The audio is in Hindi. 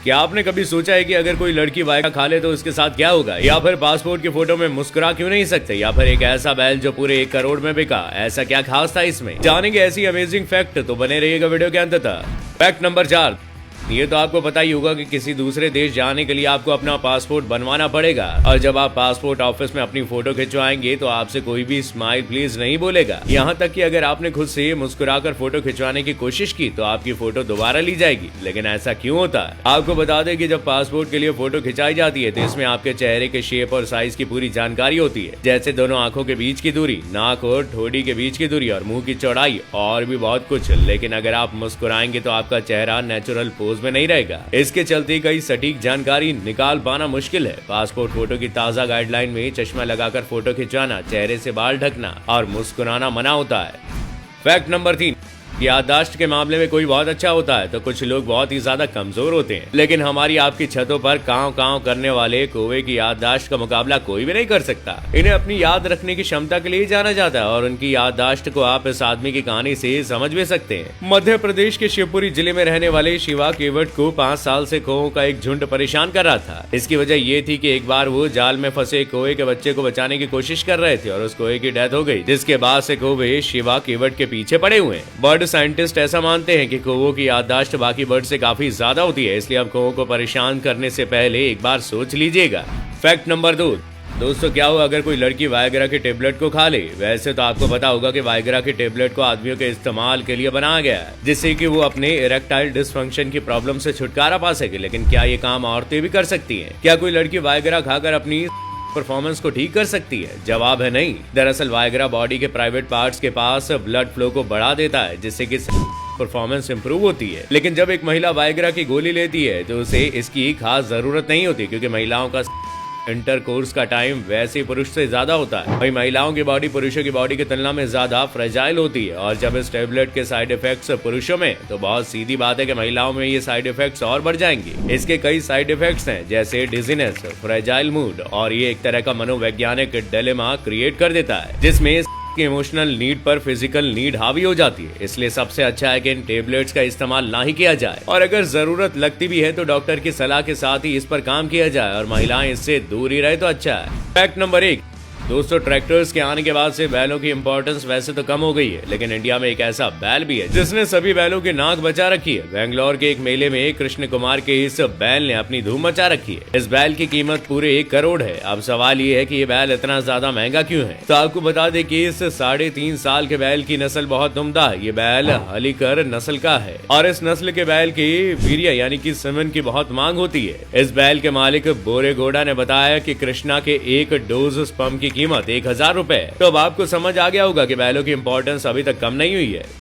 क्या आपने कभी सोचा है कि अगर कोई लड़की वाइग्रा खा ले तो उसके साथ क्या होगा? या फिर पासपोर्ट की फोटो में मुस्कुरा क्यों नहीं सकते? या फिर एक ऐसा बैल जो पूरे 1 करोड़ में बिका, ऐसा क्या खास था इसमें? जानेंगे ऐसी अमेजिंग फैक्ट, तो बने रहिएगा वीडियो के अंत तक। फैक्ट नंबर 4, ये तो आपको पता ही होगा कि किसी दूसरे देश जाने के लिए आपको अपना पासपोर्ट बनवाना पड़ेगा, और जब आप पासपोर्ट ऑफिस में अपनी फोटो खिंचवाएंगे तो आपसे कोई भी स्माइल प्लीज नहीं बोलेगा। यहाँ तक कि अगर आपने खुद से मुस्कुराकर फोटो खिंचवाने की कोशिश की तो आपकी फोटो दोबारा ली जाएगी। लेकिन ऐसा क्यों होता है? आपको बता दें कि जब पासपोर्ट के लिए फोटो खिंचाई जाती है तो इसमें आपके चेहरे के शेप और साइज की पूरी जानकारी होती है, जैसे दोनों आंखों के बीच की दूरी, नाक और ठोड़ी के बीच की दूरी और मुंह की चौड़ाई और भी बहुत कुछ। लेकिन अगर आप मुस्कुराएंगे तो आपका चेहरा नेचुरल पोज में नहीं रहेगा। इसके चलते कई सटीक जानकारी निकाल पाना मुश्किल है। पासपोर्ट फोटो की ताज़ा गाइडलाइन में चश्मा लगाकर फोटो खिंचवाना, चेहरे से बाल ढकना और मुस्कुराना मना होता है। फैक्ट नंबर 3, याददाश्त के मामले में कोई बहुत अच्छा होता है तो कुछ लोग बहुत ही ज्यादा कमजोर होते हैं। लेकिन हमारी आपकी छतों पर कांव कांव करने वाले कौवे की याददाश्त का मुकाबला कोई भी नहीं कर सकता। इन्हें अपनी याद रखने की क्षमता के लिए जाना जाता है और उनकी याददाश्त को आप इस आदमी की कहानी से समझ भी सकते हैं। मध्य प्रदेश के शिवपुरी जिले में रहने वाले शिवा केवट को 5 साल से कौवों का एक झुंड परेशान कर रहा था। इसकी वजह ये थी कि एक बार वो जाल में फंसे कौवे के बच्चे को बचाने की कोशिश कर रहे थे और उस कौवे की डेथ हो गई, जिसके बाद से कौवे शिवा केवट के पीछे पड़े हुए हैं। बर्ड साइंटिस्ट ऐसा मानते हैं कि कौवों की याददाश्त बाकी बर्ड से काफी ज्यादा होती है, इसलिए आप कौवों को परेशान करने से पहले एक बार सोच लीजिएगा। फैक्ट नंबर 2, दोस्तों क्या हो अगर कोई लड़की वाइग्रा के टेबलेट को खा ले? वैसे तो आपको पता होगा कि वाइग्रा के टेबलेट को आदमियों के इस्तेमाल के लिए बनाया गया है, जिससे कि वो अपने इरेक्टाइल डिसफंक्शन की प्रॉब्लम से छुटकारा पा सके। लेकिन क्या ये काम औरतें भी कर सकती हैं? क्या कोई लड़की वाइग्रा खाकर अपनी परफॉर्मेंस को ठीक कर सकती है? जवाब है नहीं। दरअसल वाइग्रा बॉडी के प्राइवेट पार्ट्स के पास ब्लड फ्लो को बढ़ा देता है, जिससे कि परफॉर्मेंस इंप्रूव होती है। लेकिन जब एक महिला वाइग्रा की गोली लेती है तो उसे इसकी खास जरूरत नहीं होती, क्योंकि महिलाओं का इंटरकोर्स का टाइम वैसे पुरुष से ज्यादा होता है। वही महिलाओं की बॉडी पुरुषों की बॉडी की तुलना में ज्यादा फ्रेजाइल होती है, और जब इस टेबलेट के साइड इफेक्ट्स पुरुषों में, तो बहुत सीधी बात है कि महिलाओं में ये साइड इफेक्ट्स और बढ़ जाएंगे। इसके कई साइड इफेक्ट्स हैं, जैसे डिजीनेस, फ्रेजाइल मूड, और ये एक तरह का मनोवैज्ञानिक डिलेमा क्रिएट कर देता है, जिसमें कि इमोशनल नीड पर फिजिकल नीड हावी हो जाती है। इसलिए सबसे अच्छा है कि इन टेबलेट्स का इस्तेमाल ना ही किया जाए, और अगर जरूरत लगती भी है तो डॉक्टर की सलाह के साथ ही इस पर काम किया जाए, और महिलाएं इससे दूर ही रहे तो अच्छा है। फैक्ट नंबर 1, दोस्तों ट्रैक्टर्स के आने के बाद से बैलों की इंपॉर्टेंस वैसे तो कम हो गई है, लेकिन इंडिया में एक ऐसा बैल भी है जिसने सभी बैलों की नाक बचा रखी है। बेंगलोर के एक मेले में कृष्ण कुमार के इस बैल ने अपनी धूम मचा रखी है। इस बैल की कीमत पूरे 1 करोड़ है। अब सवाल ये है कि ये बैल इतना ज्यादा महंगा क्यों है? तो आपको बता दें कि इस 3.5 साल के बैल की नस्ल बहुत उम्दा है। ये बैल हलीकर नस्ल का है, और इस नस्ल के बैल की वीर्य यानी कि सेमन की बहुत मांग होती है। इस बैल के मालिक बोरेगौड़ा ने बताया कि कृष्णा के 1 डोज स्पर्म की कीमत 1000 रुपए। तो अब आपको समझ आ गया होगा कि बैलों की इंपॉर्टेंस अभी तक कम नहीं हुई है।